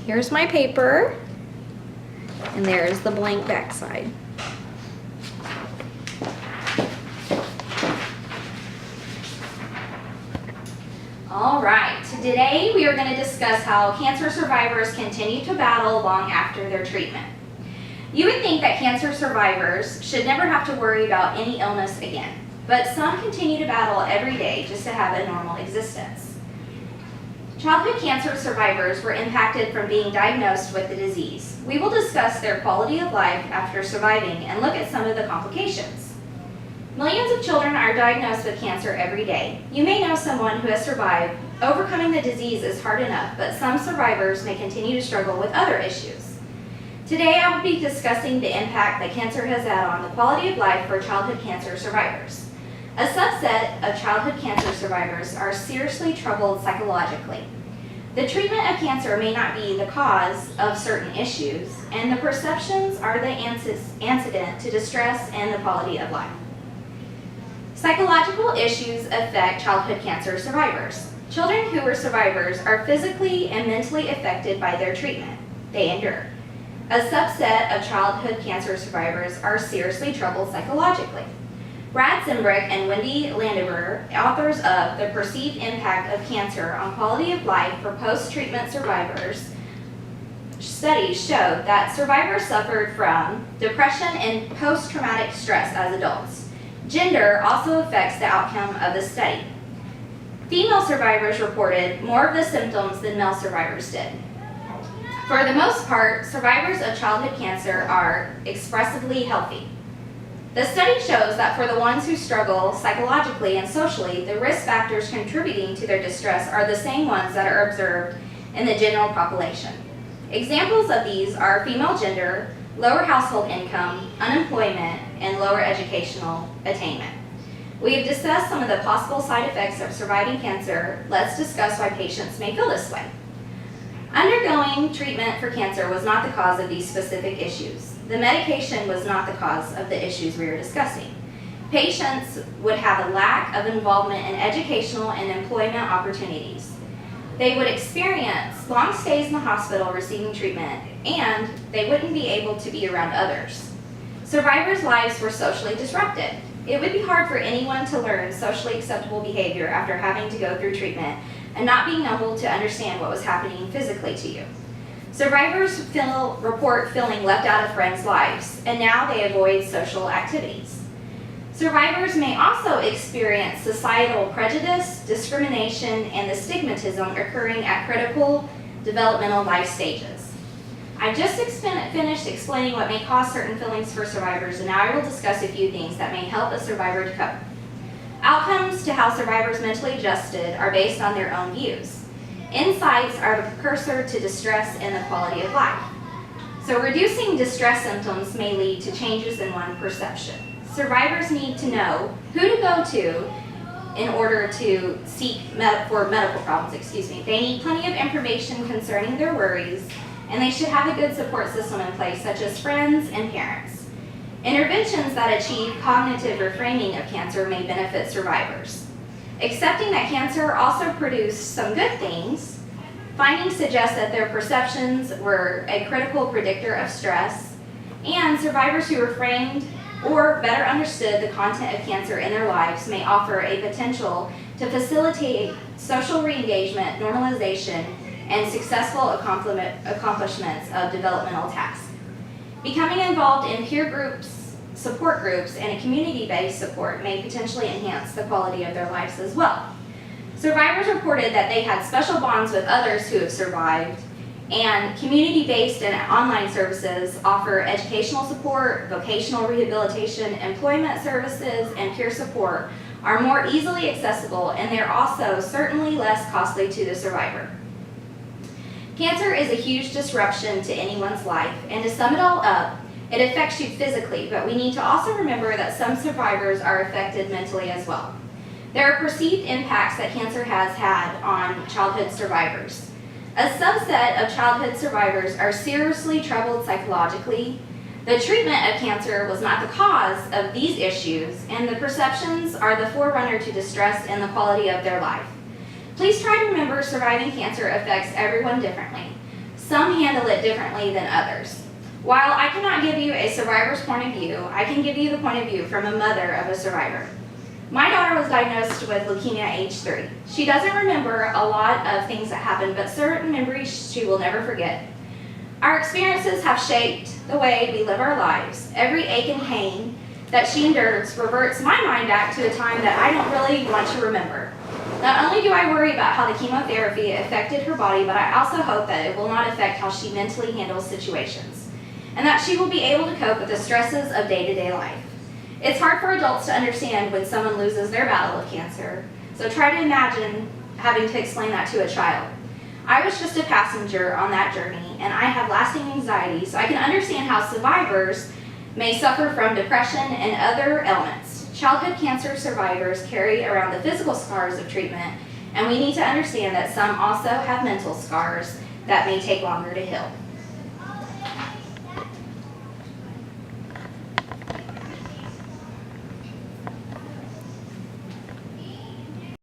Here's my paper, and there's the blank backside. All right, today we are going to discuss how cancer survivors continue to battle long after their treatment. You would think that cancer survivors should never have to worry about any illness again, but some continue to battle every day just to have a normal existence. Childhood cancer survivors were impacted from being diagnosed with the disease. We will discuss their quality of life after surviving and look at some of the complications. Millions of children are diagnosed with cancer every day. You may know someone who has survived. Overcoming the disease is hard enough, but some survivors may continue to struggle with other issues. Today I will be discussing the impact that cancer has had on the quality of life for childhood cancer survivors. A subset of childhood cancer survivors are seriously troubled psychologically. The treatment of cancer may not be the cause of certain issues, and the perceptions are the antecedent to distress and the quality of life. Psychological issues affect childhood cancer survivors. Children who are survivors are physically and mentally affected by their treatment they endure. A subset of childhood cancer survivors are seriously troubled psychologically. Brad Simbrick and Wendy Landerer, authors of The Perceived Impact of Cancer on Quality of Life for Post-Treatment Survivors, studies showed that survivors suffered from depression and post-traumatic stress as adults. Gender also affects the outcome of the study. Female survivors reported more of the symptoms than male survivors did. For the most part, survivors of childhood cancer are expressively healthy. The study shows that for the ones who struggle psychologically and socially, the risk factors contributing to their distress are the same ones that are observed in the general population. Examples of these are female gender, lower household income, unemployment, and lower educational attainment. We have discussed some of the possible side effects of surviving cancer. Let's discuss why patients may feel this way. Undergoing treatment for cancer was not the cause of these specific issues. The medication was not the cause of the issues we are discussing. Patients would have a lack of involvement in educational and employment opportunities. They would experience long stays in the hospital receiving treatment, and they wouldn't be able to be around others. Survivors' lives were socially disrupted. It would be hard for anyone to learn socially acceptable behavior after having to go through treatment and not being able to understand what was happening physically to you. Survivors report feeling left out of friends' lives, and now they avoid social activities. Survivors may also experience societal prejudice, discrimination, and the stigmatism occurring at critical developmental life stages. I just finished explaining what may cause certain feelings for survivors, and now I will discuss a few things that may help a survivor to cope. Outcomes to how survivors mentally adjusted are based on their own views. Insights are the precursor to distress and the quality of life. So reducing distress symptoms may lead to changes in one perception. Survivors need to know who to go to in order to seek for medical problems. They need plenty of information concerning their worries, and they should have a good support system in place, such as friends and parents. Interventions that achieve cognitive reframing of cancer may benefit survivors. Accepting that cancer also produced some good things, findings suggest that their perceptions were a critical predictor of stress, and survivors who reframed or better understood the content of cancer in their lives may offer a potential to facilitate social re-engagement, normalization, and successful accomplishments of developmental tasks. Becoming involved in peer groups, support groups, and a community-based support may potentially enhance the quality of their lives as well. Survivors reported that they had special bonds with others who have survived, and community-based and online services offer educational support, vocational rehabilitation, employment services, and peer support are more easily accessible, and they're also certainly less costly to the survivor. Cancer is a huge disruption to anyone's life, and to sum it all up, it affects you physically, but we need to also remember that some survivors are affected mentally as well. There are perceived impacts that cancer has had on childhood survivors. A subset of childhood survivors are seriously troubled psychologically. The treatment of cancer was not the cause of these issues, and the perceptions are the forerunner to distress and the quality of their life. Please try to remember surviving cancer affects everyone differently. Some handle it differently than others. While I cannot give you a survivor's point of view, I can give you the point of view from a mother of a survivor. My daughter was diagnosed with leukemia at age 3. She doesn't remember a lot of things that happened, but certain memories she will never forget. Our experiences have shaped the way we live our lives. Every ache and pain that she endures reverts my mind back to a time that I don't really want to remember. Not only do I worry about how the chemotherapy affected her body, but I also hope that it will not affect how she mentally handles situations, and that she will be able to cope with the stresses of day-to-day life. It's hard for adults to understand when someone loses their battle of cancer, so try to imagine having to explain that to a child. I was just a passenger on that journey, and I have lasting anxiety, so I can understand how survivors may suffer from depression and other ailments. Childhood cancer survivors carry around the physical scars of treatment, and we need to understand that some also have mental scars that may take longer to heal.